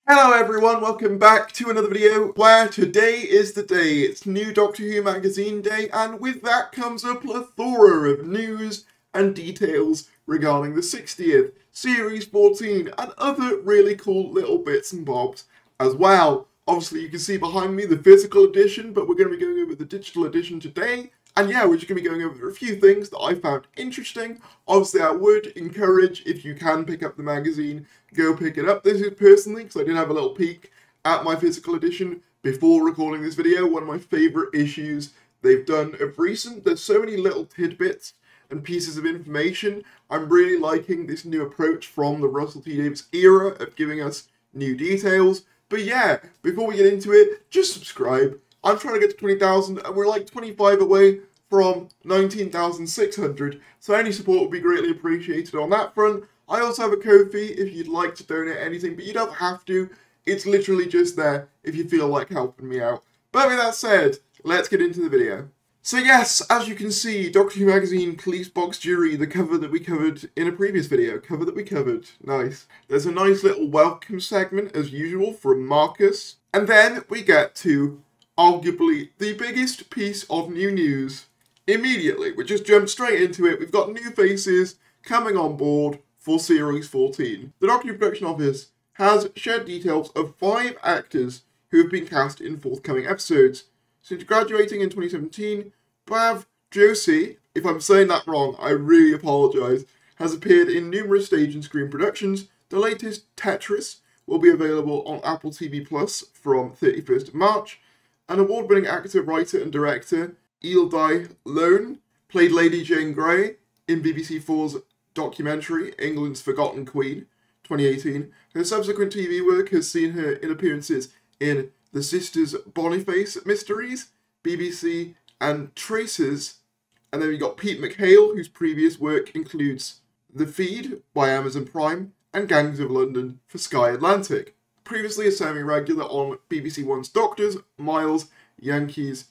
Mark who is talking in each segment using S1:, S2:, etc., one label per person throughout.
S1: Hello everyone, welcome back to another video where today is the day. It's new Doctor Who magazine day, and with that comes a plethora of news and details regarding the 60th, Series 14 and other really cool little bits and bobs as well. Obviously you can see behind me the physical edition, but we're going to be going over the digital edition today. And yeah, we're just going to be going over a few things that I found interesting. Obviously, I would encourage, if you can pick up the magazine, go pick it up. This is personally, because I did have a little peek at my physical edition before recording this video. One of my favourite issues they've done of recent. There's so many little tidbits and pieces of information. I'm really liking this new approach from the Russell T Davies era of giving us new details. But yeah, before we get into it, just subscribe. I'm trying to get to 20,000 and we're like 25 away from 19,600, so any support would be greatly appreciated on that front. I also have a Ko-fi if you'd like to donate anything, but you don't have to. It's literally just there if you feel like helping me out. But with that said, let's get into the video. So yes, as you can see, Doctor Who Magazine Police Box Jury, the cover that we covered in a previous video. Nice. There's a nice little welcome segment as usual from Marcus. And then we get to arguably the biggest piece of new news immediately. We just jumped straight into it. We've got new faces coming on board for Series 14. The Doctor Who Production Office has shared details of 5 actors who have been cast in forthcoming episodes. Since graduating in 2017, Bav Josie, if I'm saying that wrong, I really apologise, has appeared in numerous stage and screen productions. The latest, Tetris, will be available on Apple TV Plus from 31st of March. An award-winning actor, writer and director, Eildai Lone, played Lady Jane Grey in BBC 4's documentary, England's Forgotten Queen, 2018. Her subsequent TV work has seen her in appearances in The Sisters Boniface Mysteries, BBC and Traces. And then we got Pete McHale, whose previous work includes The Feed by Amazon Prime and Gangs of London for Sky Atlantic. Previously a semi-regular on BBC One's Doctors, Miles, Yankees.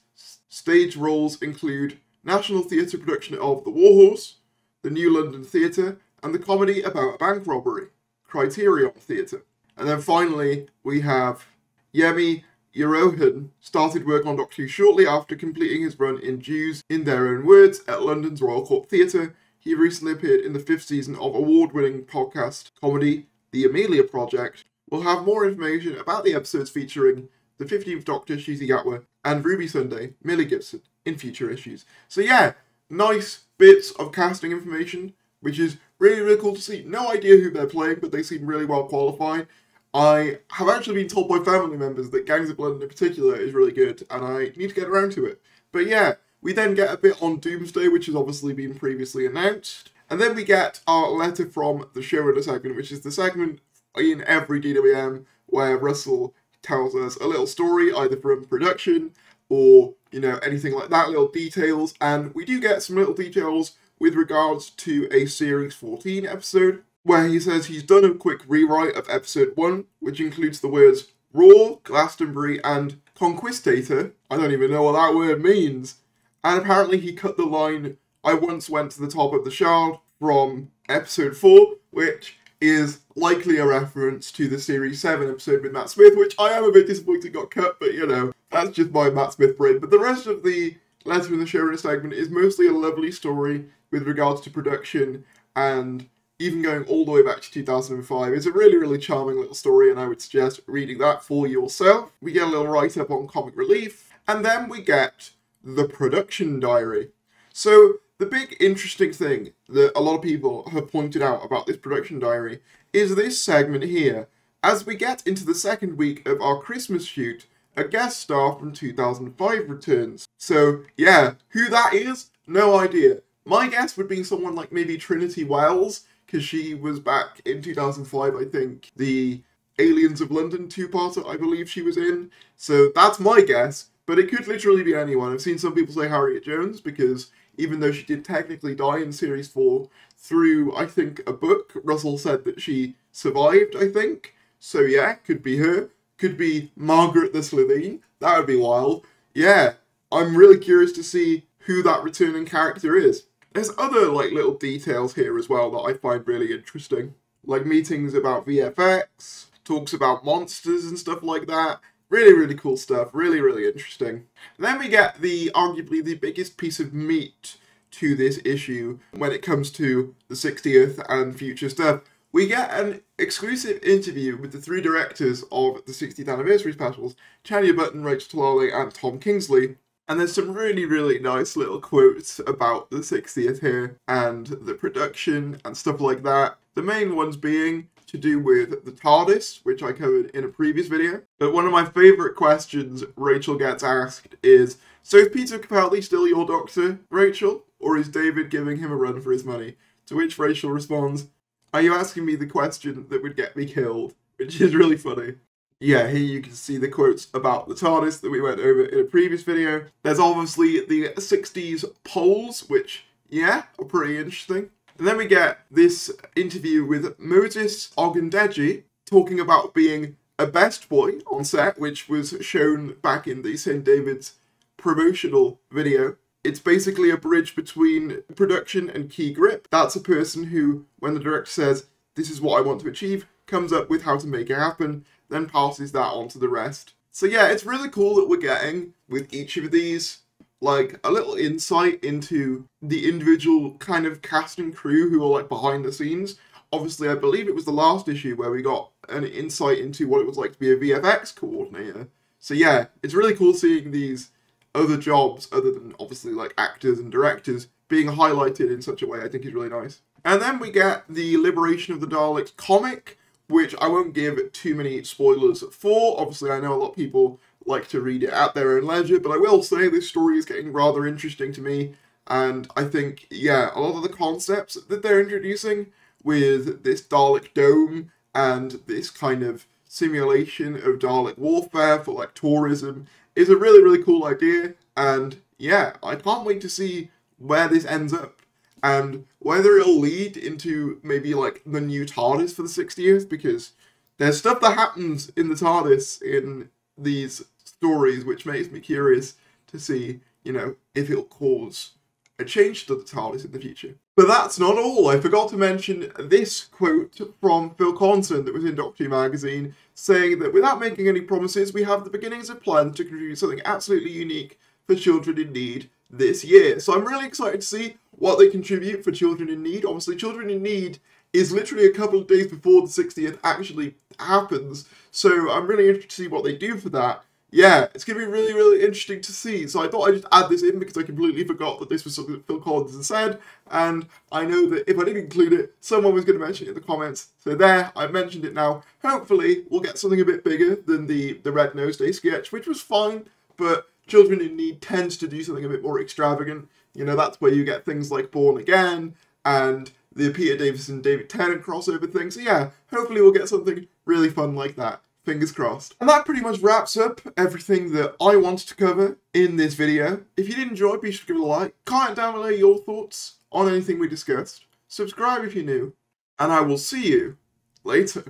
S1: Stage roles include National Theatre production of The Warhorse, the New London Theatre, and the comedy about a bank robbery, Criterion Theatre. And then finally, we have Yemi Yerohan, started work on Doctor Who shortly after completing his run in Jews in Their Own Words at London's Royal Court Theatre. He recently appeared in the 5th season of award-winning podcast comedy The Amelia Project. We'll have more information about the episodes featuring the 15th Doctor, Shizi Gatwa, and Ruby Sunday, Millie Gibson, in future issues. So yeah, nice bits of casting information, which is really, really cool to see. No idea who they're playing, but they seem really well qualified. I have actually been told by family members that Gangs of London in particular is really good, and I need to get around to it. But yeah, we then get a bit on Doomsday, which has obviously been previously announced. And then we get our letter from the showrunner segment, which is the segment in every DWM where Russell tells us a little story, either from production or, you know, anything like that, little details. And we do get some little details with regards to a Series 14 episode, where he says he's done a quick rewrite of episode 1, which includes the words Raw, Glastonbury, and Conquistator. I don't even know what that word means. And apparently he cut the line, I once went to the top of the Shard, from episode 4, which is likely a reference to the Series 7 episode with Matt Smith, which I am a bit disappointed got cut, but you know, that's just my Matt Smith brain. But the rest of the letter in the showrunner segment is mostly a lovely story with regards to production, and even going all the way back to 2005. It's a really, really charming little story, and I would suggest reading that for yourself. We get a little write-up on Comic Relief, and then we get the production diary. So the big interesting thing that a lot of people have pointed out about this production diary is this segment here. As we get into the second week of our Christmas shoot, a guest star from 2005 returns. So yeah, who that is? No idea. My guess would be someone like maybe Trinity Wells, because she was back in 2005, I think. The Aliens of London 2-parter, I believe she was in. So that's my guess, but it could literally be anyone. I've seen some people say Harriet Jones, because even though she did technically die in Series 4 through, I think, a book, Russell said that she survived, I think. So yeah, could be her. Could be Margaret the Slitheen. That would be wild. Yeah, I'm really curious to see who that returning character is. There's other like little details here as well that I find really interesting. Like meetings about VFX, talks about monsters and stuff like that. Really, really cool stuff. Really, really interesting. And then we get arguably the biggest piece of meat to this issue when it comes to the 60th and future stuff. We get an exclusive interview with the 3 directors of the 60th anniversary specials, Chania Button, Rachel Talalay, and Tom Kingsley. And there's some really, really nice little quotes about the 60th here and the production and stuff like that. The main ones being to do with the TARDIS, which I covered in a previous video. But one of my favourite questions Rachel gets asked is, so is Peter Capaldi still your Doctor, Rachel? Or is David giving him a run for his money? To which Rachel responds, are you asking me the question that would get me killed? Which is really funny. Yeah, here you can see the quotes about the TARDIS that we went over in a previous video. There's obviously the 60s polls, which, yeah, are pretty interesting. And then we get this interview with Moses Ogundeji talking about being a best boy on set, which was shown back in the St. David's promotional video. It's basically a bridge between production and key grip. That's a person who, when the director says, this is what I want to achieve, comes up with how to make it happen, then passes that on to the rest. So yeah, it's really cool that we're getting, with each of these, like, a little insight into the individual kind of cast and crew who are, like, behind the scenes. Obviously, I believe it was the last issue where we got an insight into what it was like to be a VFX coordinator. So yeah, it's really cool seeing these other jobs, other than, obviously, like, actors and directors, being highlighted in such a way I think is really nice. And then we get the Liberation of the Daleks comic, which I won't give too many spoilers for. Obviously, I know a lot of people like to read it at their own leisure, but I will say this story is getting rather interesting to me, and I think, yeah, a lot of the concepts that they're introducing with this Dalek dome and this kind of simulation of Dalek warfare for, like, tourism is a really, really cool idea, and yeah, I can't wait to see where this ends up. And whether it'll lead into maybe, like, the new TARDIS for the 60th, because there's stuff that happens in the TARDIS in these stories which makes me curious to see, you know, if it'll cause a change to the TARDIS in the future. But that's not all. I forgot to mention this quote from Phil Collinson that was in Doctor Who magazine, saying that without making any promises, we have the beginnings of plans to contribute something absolutely unique for children in need this year. So I'm really excited to see what they contribute for Children in Need. Obviously, Children in Need is literally a couple of days before the 60th actually happens, so I'm really interested to see what they do for that. Yeah, it's going to be really, really interesting to see. So I thought I'd just add this in because I completely forgot that this was something that Phil Collinson said, and I know that if I didn't include it, someone was going to mention it in the comments. So there, I've mentioned it now. Hopefully, we'll get something a bit bigger than the Red Nose Day sketch, which was fine, but Children in Need tends to do something a bit more extravagant. You know, that's where you get things like Born Again and the Peter Davison, David Tennant crossover thing. So yeah, hopefully we'll get something really fun like that. Fingers crossed. And that pretty much wraps up everything that I wanted to cover in this video. If you did enjoy, be sure to give it a like. Comment down below your thoughts on anything we discussed. Subscribe if you're new. And I will see you later.